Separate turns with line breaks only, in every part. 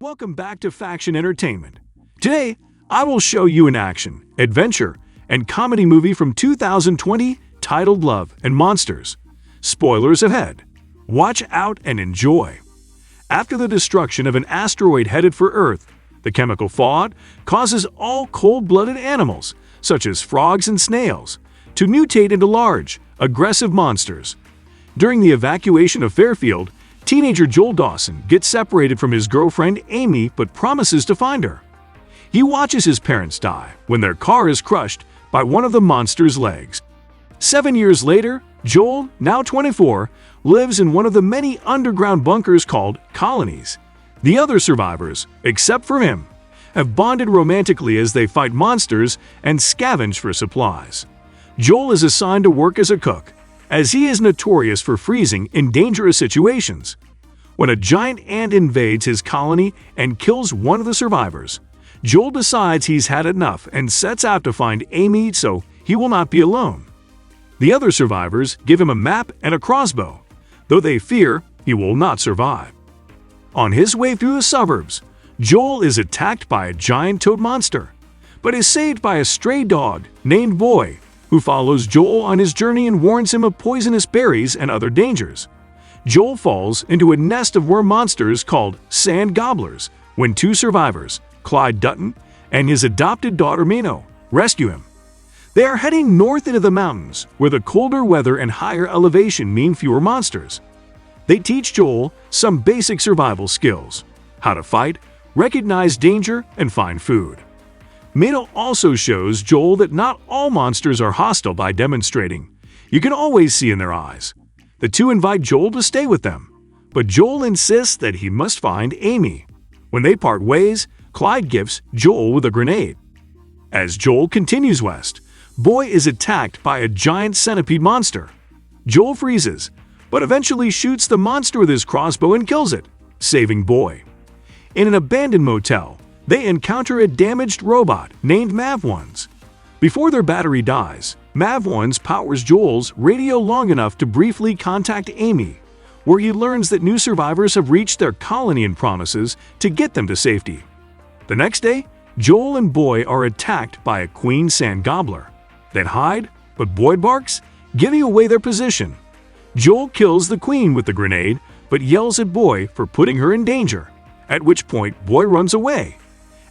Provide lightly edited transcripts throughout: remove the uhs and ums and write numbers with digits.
Welcome back to Faction Entertainment. Today, I will show you an action, adventure, and comedy movie from 2020 titled Love and Monsters. Spoilers ahead. Watch out and enjoy. After the destruction of an asteroid headed for Earth, the chemical fallout causes all cold-blooded animals, such as frogs and snails, to mutate into large, aggressive monsters. During the evacuation of Fairfield, teenager Joel Dawson gets separated from his girlfriend Amy but promises to find her. He watches his parents die when their car is crushed by one of the monster's legs. 7 years later, Joel, now 24, lives in one of the many underground bunkers called colonies. The other survivors, except for him, have bonded romantically as they fight monsters and scavenge for supplies. Joel is assigned to work as a cook, as he is notorious for freezing in dangerous situations. When a giant ant invades his colony and kills one of the survivors, Joel decides he's had enough and sets out to find Amy so he will not be alone. The other survivors give him a map and a crossbow, though they fear he will not survive. On his way through the suburbs, Joel is attacked by a giant toad monster, but is saved by a stray dog named Boy, who follows Joel on his journey and warns him of poisonous berries and other dangers. Joel falls into a nest of worm monsters called sand gobblers when two survivors, Clyde Dutton and his adopted daughter Minnow, rescue him. They are heading north into the mountains, where the colder weather and higher elevation mean fewer monsters. They teach Joel some basic survival skills: how to fight, recognize danger, and find food. Minnow also shows Joel that not all monsters are hostile by demonstrating. You can always see in their eyes. The two invite Joel to stay with them, but Joel insists that he must find Amy. When they part ways, Clyde gifts Joel with a grenade. As Joel continues west, Boy is attacked by a giant centipede monster. Joel freezes, but eventually shoots the monster with his crossbow and kills it, saving Boy. In an abandoned motel, they encounter a damaged robot named MAV-1s. Before their battery dies, MAV-1s powers Joel's radio long enough to briefly contact Amy, where he learns that new survivors have reached their colony and promises to get them to safety. The next day, Joel and Boy are attacked by a queen sand gobbler. They hide, but Boy barks, giving away their position. Joel kills the queen with the grenade, but yells at Boy for putting her in danger, at which point Boy runs away.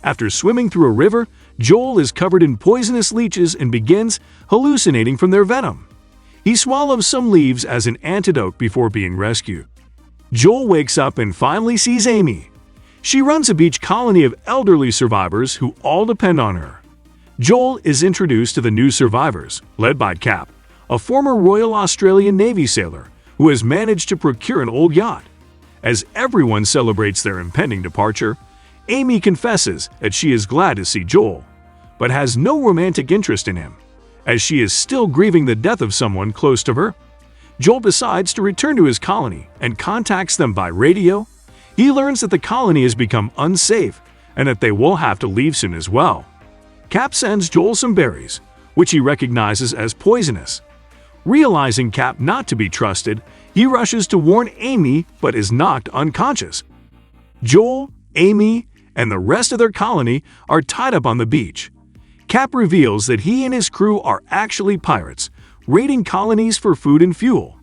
After swimming through a river, Joel is covered in poisonous leeches and begins hallucinating from their venom. He swallows some leaves as an antidote before being rescued. Joel wakes up and finally sees Amy. She runs a beach colony of elderly survivors who all depend on her. Joel is introduced to the new survivors, led by Cap, a former Royal Australian Navy sailor who has managed to procure an old yacht. As everyone celebrates their impending departure, Amy confesses that she is glad to see Joel, but has no romantic interest in him, as she is still grieving the death of someone close to her. Joel decides to return to his colony and contacts them by radio. He learns that the colony has become unsafe and that they will have to leave soon as well. Cap sends Joel some berries, which he recognizes as poisonous. Realizing Cap not to be trusted, he rushes to warn Amy but is knocked unconscious. Joel, Amy, and the rest of their colony are tied up on the beach. Cap reveals that he and his crew are actually pirates, raiding colonies for food and fuel.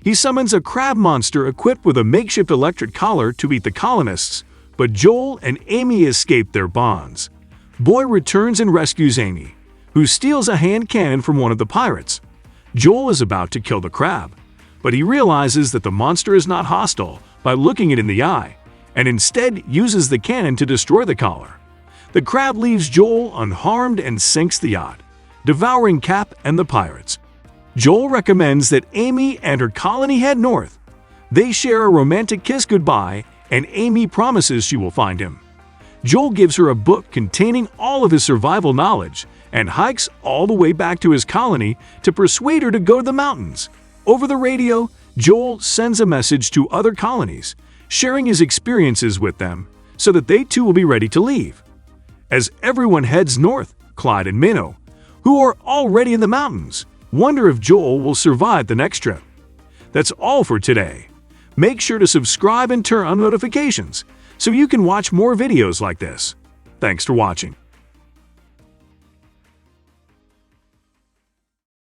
He summons a crab monster equipped with a makeshift electric collar to eat the colonists, but Joel and Amy escape their bonds. Boy returns and rescues Amy, who steals a hand cannon from one of the pirates. Joel is about to kill the crab, but he realizes that the monster is not hostile by looking it in the eye, and instead uses the cannon to destroy the collar. The crab leaves Joel unharmed and sinks the yacht, devouring Cap and the pirates. Joel recommends that Amy and her colony head north. They share a romantic kiss goodbye, and Amy promises she will find him. Joel gives her a book containing all of his survival knowledge and hikes all the way back to his colony to persuade her to go to the mountains. Over the radio, Joel sends a message to other colonies, sharing his experiences with them so that they too will be ready to leave. As everyone heads north, Clyde and Minnow, who are already in the mountains, wonder if Joel will survive the next trip. That's all for today. Make sure to subscribe and turn on notifications so you can watch more videos like this. Thanks for watching.